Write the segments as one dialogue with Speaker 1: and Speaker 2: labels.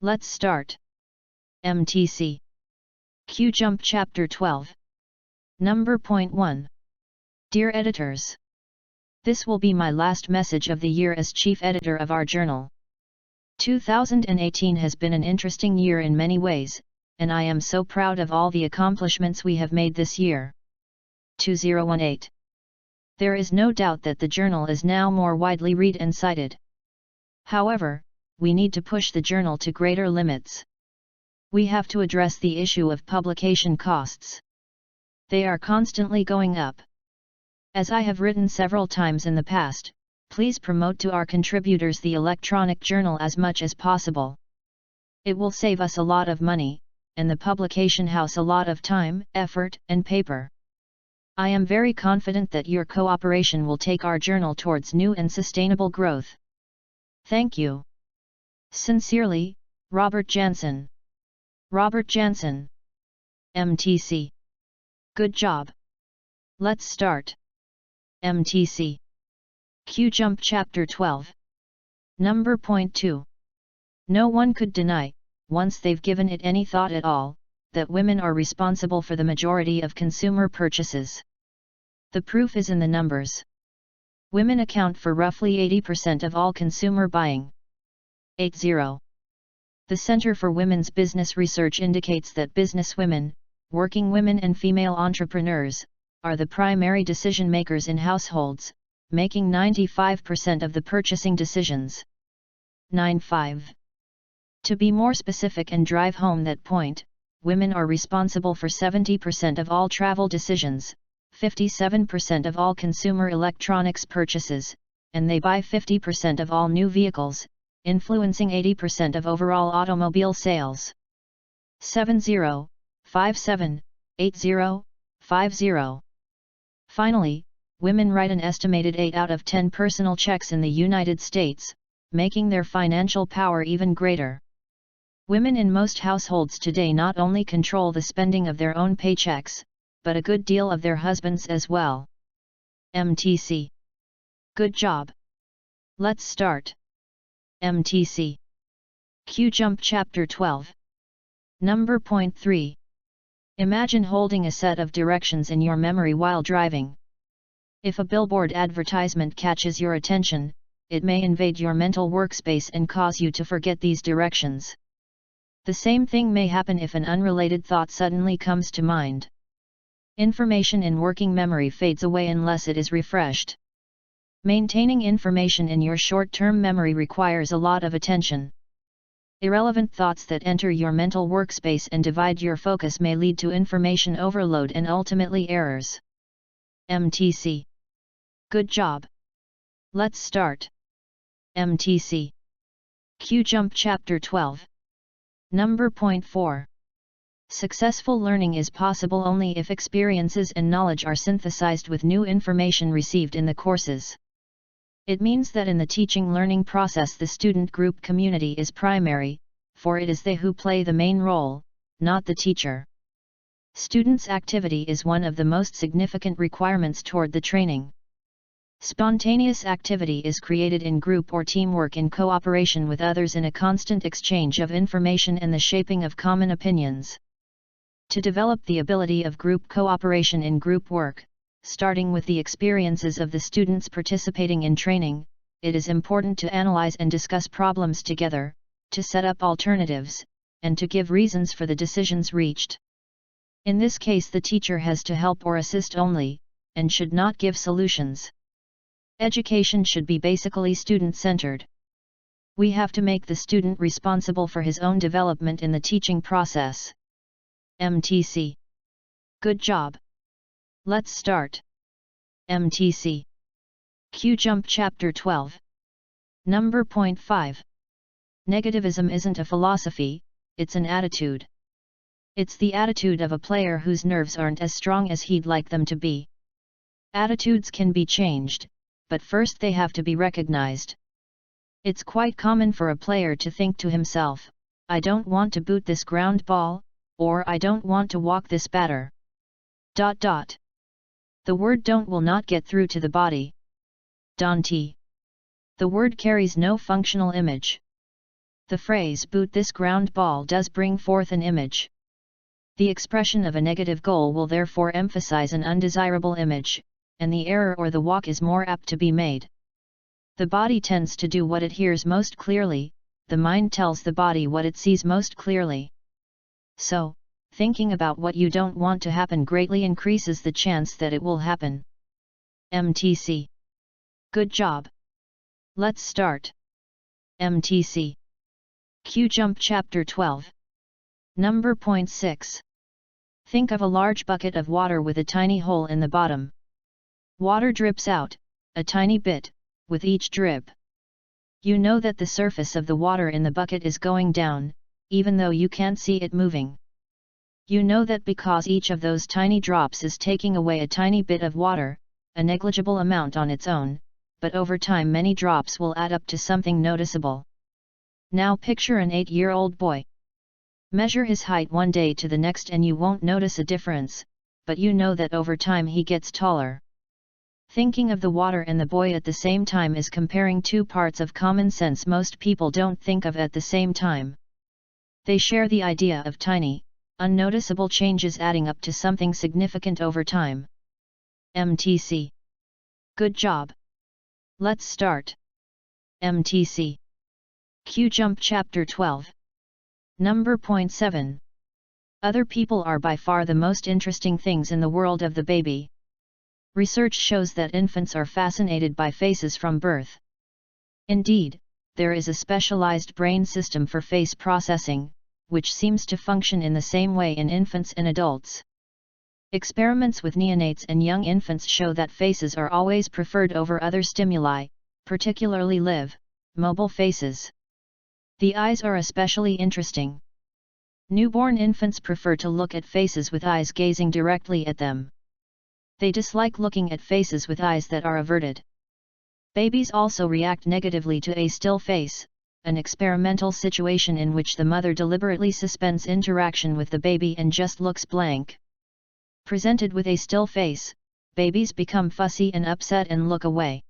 Speaker 1: Let's start. MTC. Q-Jump Chapter 12. Number point 1. Dear Editors. This will be my last message of the year as Chief Editor of our journal. 2018 has been an interesting year in many ways, and I am so proud of all the accomplishments we have made this year. 2018. There is no doubt that the journal is now more widely read and cited. However, we need to push the journal to greater limits. We have to address the issue of publication costs. They are constantly going up. As I have written several times in the past, please promote to our contributors the electronic journal as much as possible. It will save us a lot of money, and the publication house a lot of time, effort, and paper. I am very confident that your cooperation will take our journal towards new and sustainable growth. Thank you. Sincerely, Robert Jansen. Robert Jansen. MTC. Good job. Let's start. MTC. Q-Jump Chapter 12. Number point 2. No one could deny, once they've given it any thought at all, that women are responsible for the majority of consumer purchases. The proof is in the numbers. Women account for roughly 80% of all consumer buying. 80. The Center for Women's Business Research indicates that businesswomen, working women and female entrepreneurs, are the primary decision makers in households, making 95% of the purchasing decisions. 95. To be more specific and drive home that point, women are responsible for 70% of all travel decisions, 57% of all consumer electronics purchases, and they buy 50% of all new vehicles, influencing 80% of overall automobile sales. 70, 57, 80, 50. Finally, women write an estimated 8 out of 10 personal checks in the United States, making their financial power even greater. Women in most households today not only control the spending of their own paychecks, but a good deal of their husbands as well. MTC. Good job. Let's start. MTC. Q-Jump Chapter 12. Number point 3. Imagine holding a set of directions in your memory while driving. If a billboard advertisement catches your attention, it may invade your mental workspace and cause you to forget these directions. The same thing may happen if an unrelated thought suddenly comes to mind. Information in working memory fades away unless it is refreshed. Maintaining information in your short-term memory requires a lot of attention. Irrelevant thoughts that enter your mental workspace and divide your focus may lead to information overload and ultimately errors. MTC. Good job. Let's start. MTC. Q-Jump Chapter 12. Number point 4. Successful learning is possible only if experiences and knowledge are synthesized with new information received in the courses. It means that in the teaching-learning process the student group community is primary, for it is they who play the main role, not the teacher. Students' activity is one of the most significant requirements toward the training. Spontaneous activity is created in group or teamwork in cooperation with others in a constant exchange of information and the shaping of common opinions. To develop the ability of group cooperation in group work, starting with the experiences of the students participating in training, it is important to analyze and discuss problems together, to set up alternatives, and to give reasons for the decisions reached. In this case the teacher has to help or assist only, and should not give solutions. Education should be basically student-centered. We have to make the student responsible for his own development in the teaching process. MTC. Good job. Let's start. MTC. Q-Jump Chapter 12. Number point 5. Negativism isn't a philosophy, it's an attitude. It's the attitude of a player whose nerves aren't as strong as he'd like them to be. Attitudes can be changed, but first they have to be recognized. It's quite common for a player to think to himself, I don't want to boot this ground ball, or I don't want to walk this batter. ... The word don't will not get through to the body. Don't. The word carries no functional image. The phrase "boot this ground ball" does bring forth an image. The expression of a negative goal will therefore emphasize an undesirable image, and the error or the walk is more apt to be made. The body tends to do what it hears most clearly, the mind tells the body what it sees most clearly. So, thinking about what you don't want to happen greatly increases the chance that it will happen. MTC. Good job. Let's start. MTC. Q-Jump Chapter 12. Number point 6. Think of a large bucket of water with a tiny hole in the bottom. Water drips out, a tiny bit, with each drip. You know that the surface of the water in the bucket is going down, even though you can't see it moving. You know that because each of those tiny drops is taking away a tiny bit of water, a negligible amount on its own, but over time many drops will add up to something noticeable. Now picture an 8-year-old boy. Measure his height one day to the next and you won't notice a difference, but you know that over time he gets taller. Thinking of the water and the boy at the same time is comparing two parts of common sense most people don't think of at the same time. They share the idea of tiny, unnoticeable changes adding up to something significant over time. MTC. Good job. Let's start. MTC. Q-Jump Chapter 12. Number point 7. Other people are by far the most interesting things in the world of the baby. Research shows that infants are fascinated by faces from birth. Indeed, there is a specialized brain system for face processing, which seems to function in the same way in infants and adults. Experiments with neonates and young infants show that faces are always preferred over other stimuli, particularly live, mobile faces. The eyes are especially interesting. Newborn infants prefer to look at faces with eyes gazing directly at them. They dislike looking at faces with eyes that are averted. Babies also react negatively to a still face, an experimental situation in which the mother deliberately suspends interaction with the baby and just looks blank. Presented with a still face, babies become fussy and upset and look away.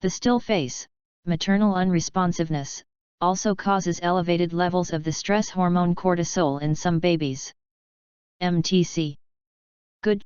Speaker 1: The still face, maternal unresponsiveness, also causes elevated levels of the stress hormone cortisol in some babies. MTC. Good